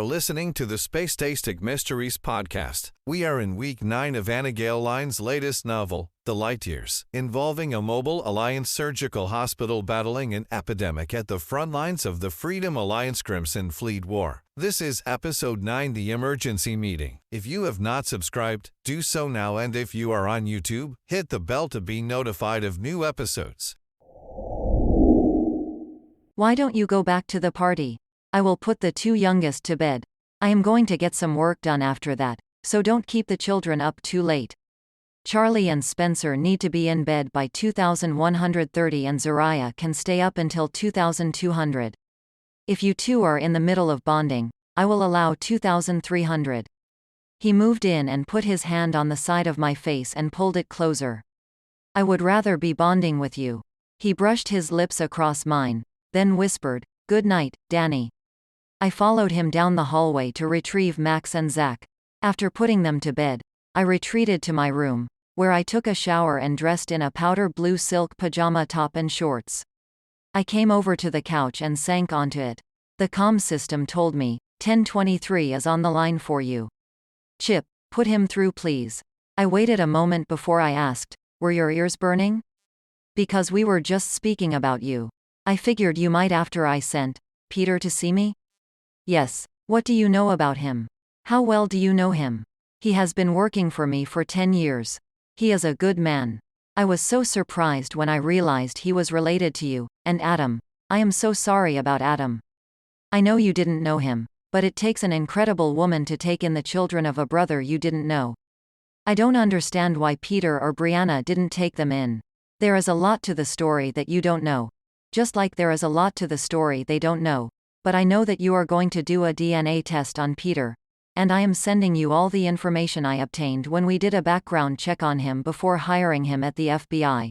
are listening to the Space-Tastic Mysteries podcast. We are in week 9 of Anna Gale Line's latest novel, The Lightyears, involving a Mobile Alliance surgical hospital battling an epidemic at the front lines of the Freedom Alliance Crimson Fleet War. This is Episode 9, The Emergency Meeting. If you have not subscribed, do so now, and if you are on YouTube, hit the bell to be notified of new episodes. Why don't you go back to the party? I will put the 2 youngest to bed. I am going to get some work done after that, so don't keep the children up too late. Charlie and Spencer need to be in bed by 2130 and Zariah can stay up until 2200. If you two are in the middle of bonding, I will allow 2300. He moved in and put his hand on the side of my face and pulled it closer. I would rather be bonding with you. He brushed his lips across mine, then whispered, "Good night, Danny." I followed him down the hallway to retrieve Max and Zach. After putting them to bed, I retreated to my room, where I took a shower and dressed in a powder blue silk pajama top and shorts. I came over to the couch and sank onto it. The comm system told me, 1023 is on the line for you. Chip, put him through please. I waited a moment before I asked, "Were your ears burning?" "Because we were just speaking about you. I figured you might after I sent Peter to see me." "Yes. What do you know about him? How well do you know him?" "He has been working for me for 10 years. He is a good man." I was so surprised when I realized he was related to you, and Adam. I am so sorry about Adam. I know you didn't know him, but it takes an incredible woman to take in the children of a brother you didn't know. I don't understand why Peter or Brianna didn't take them in. There is a lot to the story that you don't know. Just like there is a lot to the story they don't know. But I know that you are going to do a DNA test on Peter. And I am sending you all the information I obtained when we did a background check on him before hiring him at the FBI.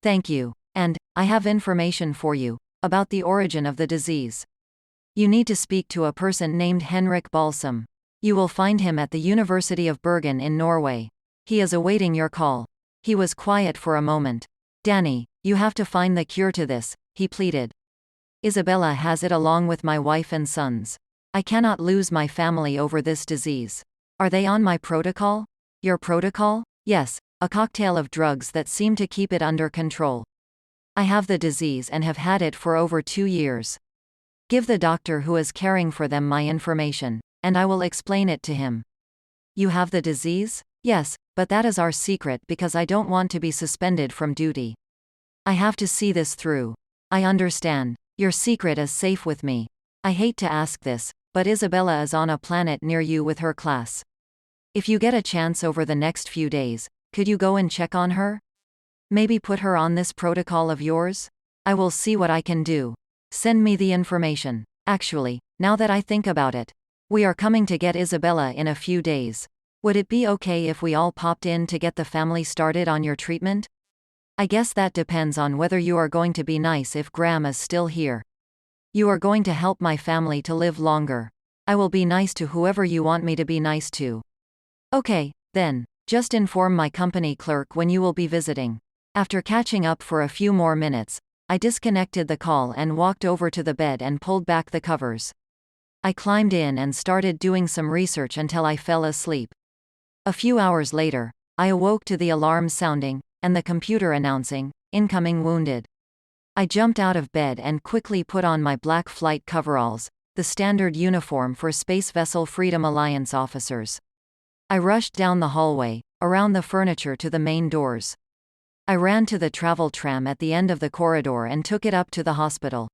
Thank you. And I have information for you about the origin of the disease. You need to speak to a person named Henrik Balsam. You will find him at the University of Bergen in Norway. He is awaiting your call. He was quiet for a moment. "Danny, you have to find the cure to this," he pleaded. "Isabella has it along with my wife and sons. I cannot lose my family over this disease. Are they on my protocol?" "Your protocol?" "Yes, a cocktail of drugs that seem to keep it under control. I have the disease and have had it for over 2 years. Give the doctor who is caring for them my information, and I will explain it to him." "You have the disease?" "Yes, but that is our secret because I don't want to be suspended from duty. I have to see this through." "I understand. Your secret is safe with me. I hate to ask this, but Isabella is on a planet near you with her class. If you get a chance over the next few days, could you go and check on her? Maybe put her on this protocol of yours? I will see what I can do. Send me the information. Actually, now that I think about it, we are coming to get Isabella in a few days. Would it be okay if we all popped in to get the family started on your treatment? I guess that depends on whether you are going to be nice if Graham is still here. You are going to help my family to live longer. I will be nice to whoever you want me to be nice to." "Okay, then. Just inform my company clerk when you will be visiting." After catching up for a few more minutes, I disconnected the call and walked over to the bed and pulled back the covers. I climbed in and started doing some research until I fell asleep. A few hours later, I awoke to the alarm sounding, and the computer announcing, "Incoming wounded." I jumped out of bed and quickly put on my black flight coveralls, the standard uniform for Space Vessel Freedom Alliance officers. I rushed down the hallway, around the furniture to the main doors. I ran to the travel tram at the end of the corridor and took it up to the hospital.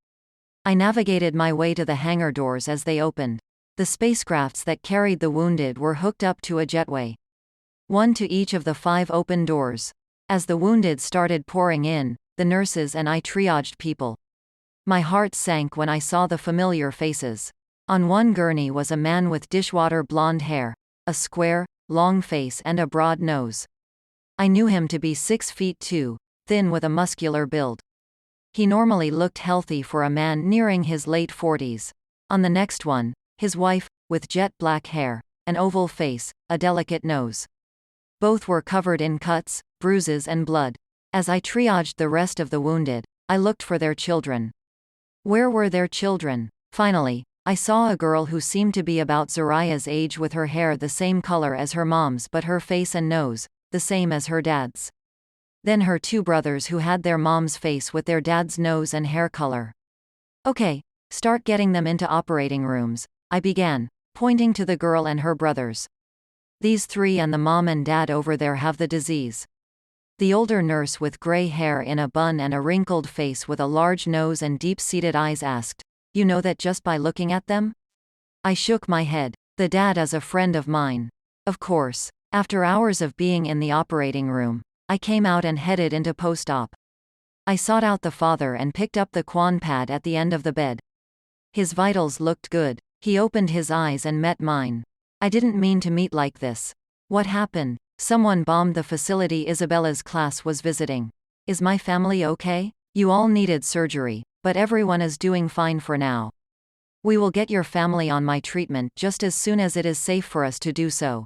I navigated my way to the hangar doors as they opened. The spacecrafts that carried the wounded were hooked up to a jetway. One to each of the 5 open doors. As the wounded started pouring in, the nurses and I triaged people. My heart sank when I saw the familiar faces. On one gurney was a man with dishwater blonde hair, a square, long face and a broad nose. I knew him to be 6 feet 2, thin with a muscular build. He normally looked healthy for a man nearing his late 40s. On the next one, his wife, with jet black hair, an oval face, a delicate nose. Both were covered in cuts, bruises and blood. As I triaged the rest of the wounded, I looked for their children. Where were their children? Finally, I saw a girl who seemed to be about Zariah's age with her hair the same color as her mom's but her face and nose, the same as her dad's. Then her two brothers who had their mom's face with their dad's nose and hair color. Okay, start getting them into operating rooms, I began, pointing to the girl and her brothers. These three and the mom and dad over there have the disease. The older nurse with gray hair in a bun and a wrinkled face with a large nose and deep-seated eyes asked, "You know that just by looking at them?" I shook my head. The dad is a friend of mine. Of course. After hours of being in the operating room, I came out and headed into post-op. I sought out the father and picked up the Quan pad at the end of the bed. His vitals looked good. He opened his eyes and met mine. I didn't mean to meet like this. What happened? Someone bombed the facility Isabella's class was visiting. Is my family okay? You all needed surgery, but everyone is doing fine for now. We will get your family on my treatment just as soon as it is safe for us to do so.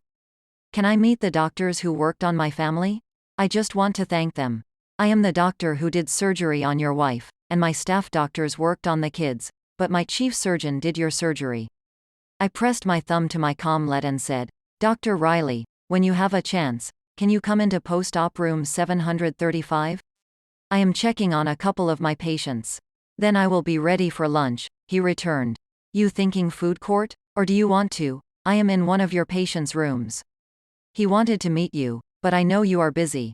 Can I meet the doctors who worked on my family? I just want to thank them. I am the doctor who did surgery on your wife, and my staff doctors worked on the kids, but my chief surgeon did your surgery. I pressed my thumb to my comlet and said, "Dr. Riley, when you have a chance, can you come into post-op room 735? I am checking on a couple of my patients. Then I will be ready for lunch," he returned. You thinking food court? Or do you want to? I am in one of your patients' rooms. He wanted to meet you, but I know you are busy.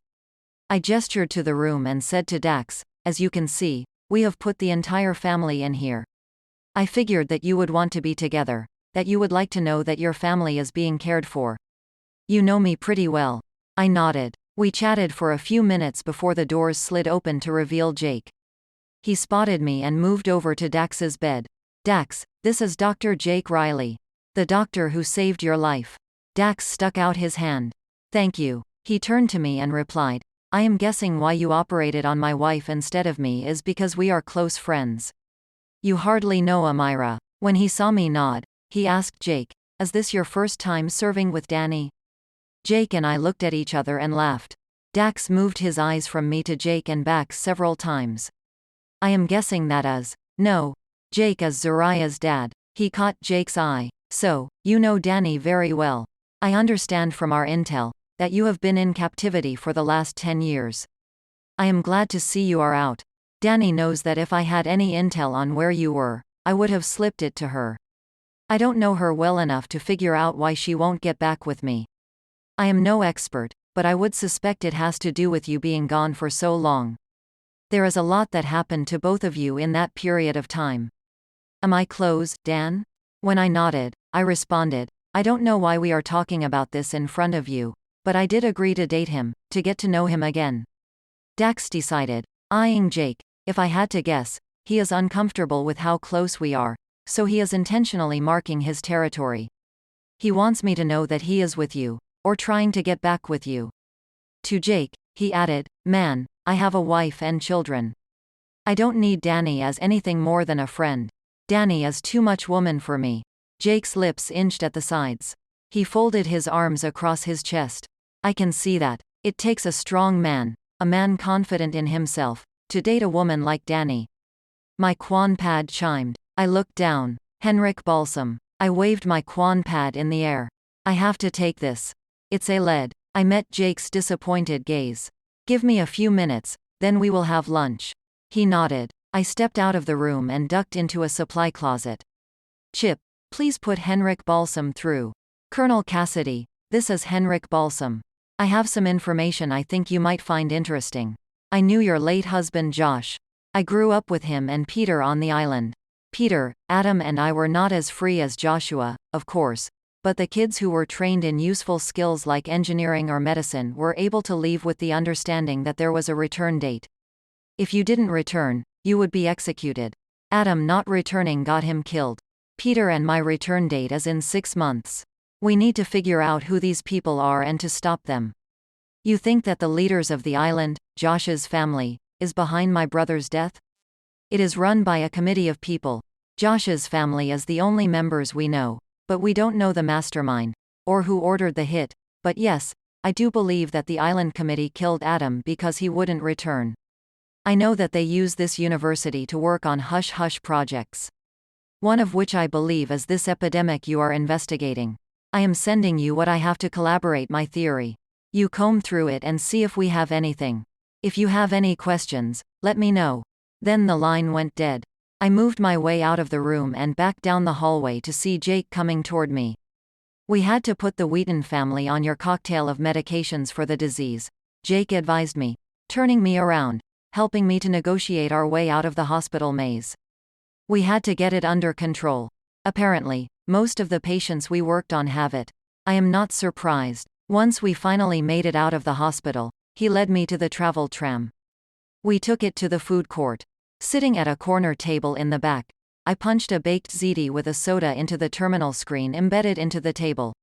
I gestured to the room and said to Dax, "As you can see, we have put the entire family in here. I figured that you would want to be together, that you would like to know that your family is being cared for. You know me pretty well." I nodded. We chatted for a few minutes before the doors slid open to reveal Jake. He spotted me and moved over to Dax's bed. "Dax, this is Dr. Jake Riley. The doctor who saved your life." Dax stuck out his hand. "Thank you." He turned to me and replied, "I am guessing why you operated on my wife instead of me is because we are close friends. You hardly know Amira." When he saw me nod, he asked Jake, "Is this your first time serving with Danny?" Jake and I looked at each other and laughed. Dax moved his eyes from me to Jake and back several times. "I am guessing that is." "No. Jake is Zariah's dad." He caught Jake's eye. "So, you know Danny very well. I understand from our intel that you have been in captivity for the last 10 years. I am glad to see you are out. Danny knows that if I had any intel on where you were, I would have slipped it to her. I don't know her well enough to figure out why she won't get back with me. I am no expert, but I would suspect it has to do with you being gone for so long. There is a lot that happened to both of you in that period of time. Am I close, Dan?" When I nodded, I responded, "I don't know why we are talking about this in front of you, but I did agree to date him, to get to know him again." Dax decided, eyeing Jake, "If I had to guess, he is uncomfortable with how close we are, so he is intentionally marking his territory. He wants me to know that he is with you, or trying to get back with you." To Jake, he added, "Man, I have a wife and children. I don't need Danny as anything more than a friend. Danny is too much woman for me." Jake's lips inched at the sides. He folded his arms across his chest. "I can see that. It takes a strong man, a man confident in himself, to date a woman like Danny." My Quan pad chimed. I looked down. Henrik Balsam. I waved my Quan pad in the air. "I have to take this. It's a lead." I met Jake's disappointed gaze. "Give me a few minutes, then we will have lunch." He nodded. I stepped out of the room and ducked into a supply closet. "Chip, please put Henrik Balsam through." "Colonel Cassidy, this is Henrik Balsam. I have some information I think you might find interesting. I knew your late husband Josh. I grew up with him and Peter on the island. Peter, Adam and I were not as free as Joshua, of course, but the kids who were trained in useful skills like engineering or medicine were able to leave with the understanding that there was a return date. If you didn't return, you would be executed. Adam not returning got him killed. Peter and my return date is in 6 months. We need to figure out who these people are and to stop them. You think that the leaders of the island, Josh's family, is behind my brother's death? It is run by a committee of people. Josh's family is the only members we know, but we don't know the mastermind, or who ordered the hit, but yes, I do believe that the island committee killed Adam because he wouldn't return. I know that they use this university to work on hush-hush projects. One of which I believe is this epidemic you are investigating. I am sending you what I have to collaborate my theory. You comb through it and see if we have anything. If you have any questions, let me know. Then the line went dead. I moved my way out of the room and back down the hallway to see Jake coming toward me. We had to put the Wheaton family on your cocktail of medications for the disease, Jake advised me, turning me around, helping me to negotiate our way out of the hospital maze. We had to get it under control. Apparently, most of the patients we worked on have it. I am not surprised. Once we finally made it out of the hospital, he led me to the travel tram. We took it to the food court. Sitting at a corner table in the back, I punched a baked ziti with a soda into the terminal screen embedded into the table.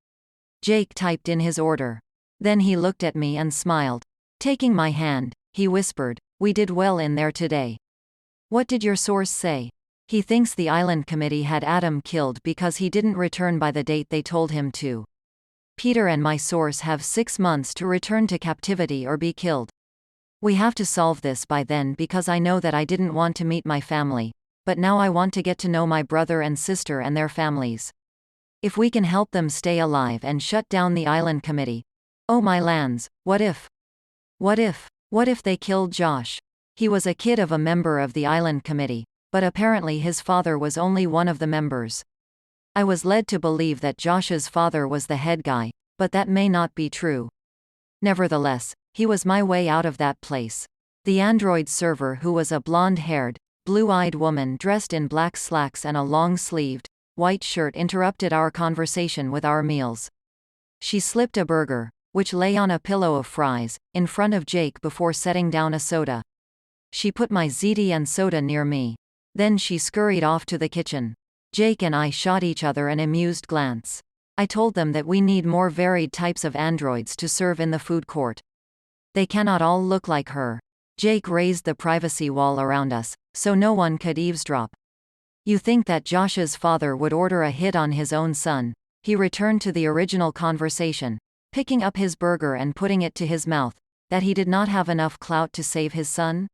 Jake typed in his order. Then he looked at me and smiled. Taking my hand, he whispered, "We did well in there today." "What did your source say?" "He thinks the island committee had Adam killed because he didn't return by the date they told him to. Peter and my source have 6 months to return to captivity or be killed. We have to solve this by then because I know that I didn't want to meet my family, but now I want to get to know my brother and sister and their families. If we can help them stay alive and shut down the island committee. Oh my lands, what if? What if they killed Josh? He was a kid of a member of the island committee, but apparently his father was only one of the members. I was led to believe that Josh's father was the head guy, but that may not be true. Nevertheless, he was my way out of that place. The android server, who was a blonde-haired, blue-eyed woman dressed in black slacks and a long-sleeved, white shirt, interrupted our conversation with our meals. She slipped a burger, which lay on a pillow of fries, in front of Jake before setting down a soda. She put my ziti and soda near me. Then she scurried off to the kitchen. Jake and I shot each other an amused glance. I told them that we need more varied types of androids to serve in the food court. They cannot all look like her. Jake raised the privacy wall around us, so no one could eavesdrop. You think that Josh's father would order a hit on his own son? He returned to the original conversation, picking up his burger and putting it to his mouth, that he did not have enough clout to save his son?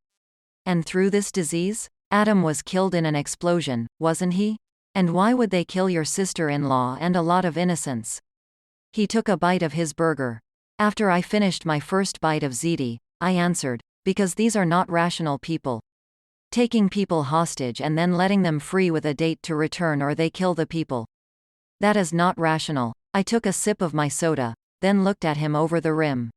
And through this disease? Adam was killed in an explosion, wasn't he? And why would they kill your sister-in-law and a lot of innocents? He took a bite of his burger. After I finished my first bite of ziti, I answered, because these are not rational people. Taking people hostage and then letting them free with a date to return or they kill the people. That is not rational. I took a sip of my soda, then looked at him over the rim.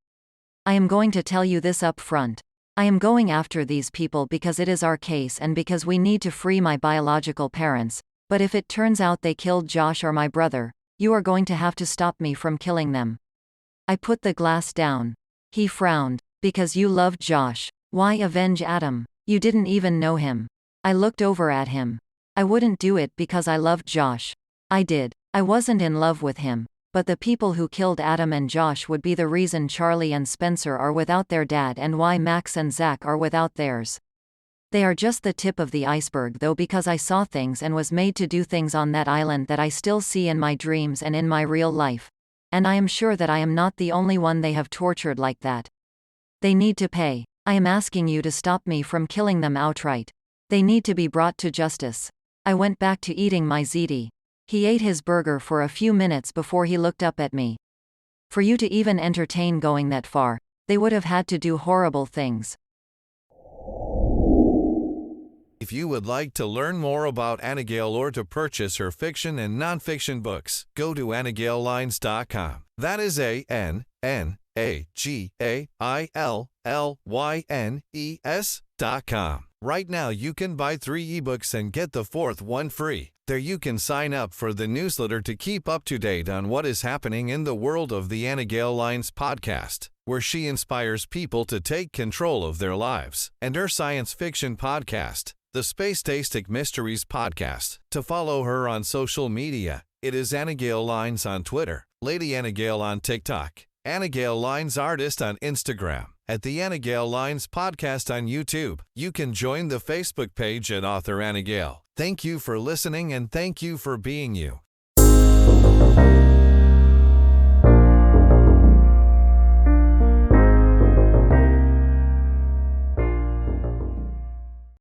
I am going to tell you this up front. I am going after these people because it is our case and because we need to free my biological parents, but if it turns out they killed Josh or my brother, you are going to have to stop me from killing them. I put the glass down. He frowned. Because you loved Josh. Why avenge Adam? You didn't even know him. I looked over at him. I wouldn't do it because I loved Josh. I did. I wasn't in love with him. But the people who killed Adam and Josh would be the reason Charlie and Spencer are without their dad and why Max and Zach are without theirs. They are just the tip of the iceberg though, because I saw things and was made to do things on that island that I still see in my dreams and in my real life. And I am sure that I am not the only one they have tortured like that. They need to pay. I am asking you to stop me from killing them outright. They need to be brought to justice. I went back to eating my ziti. He ate his burger for a few minutes before he looked up at me. For you to even entertain going that far, they would have had to do horrible things. If you would like to learn more about Anagail or to purchase her fiction and nonfiction books, go to anagaillines.com. That is ANAGAILLYNES.com. Right now you can buy 3 ebooks and get the 4th one free. There you can sign up for the newsletter to keep up to date on what is happening in the world of the Anagail Lines podcast, where she inspires people to take control of their lives, and her science fiction podcast, the Space-Tastic Mysteries podcast. To follow her on social media, it is Anagail Lines on Twitter, Lady Anagail on TikTok, Anagail Lines Artist on Instagram, at the Anagail Lines podcast on YouTube. You can join the Facebook page at Author Anagail. Thank you for listening and thank you for being you.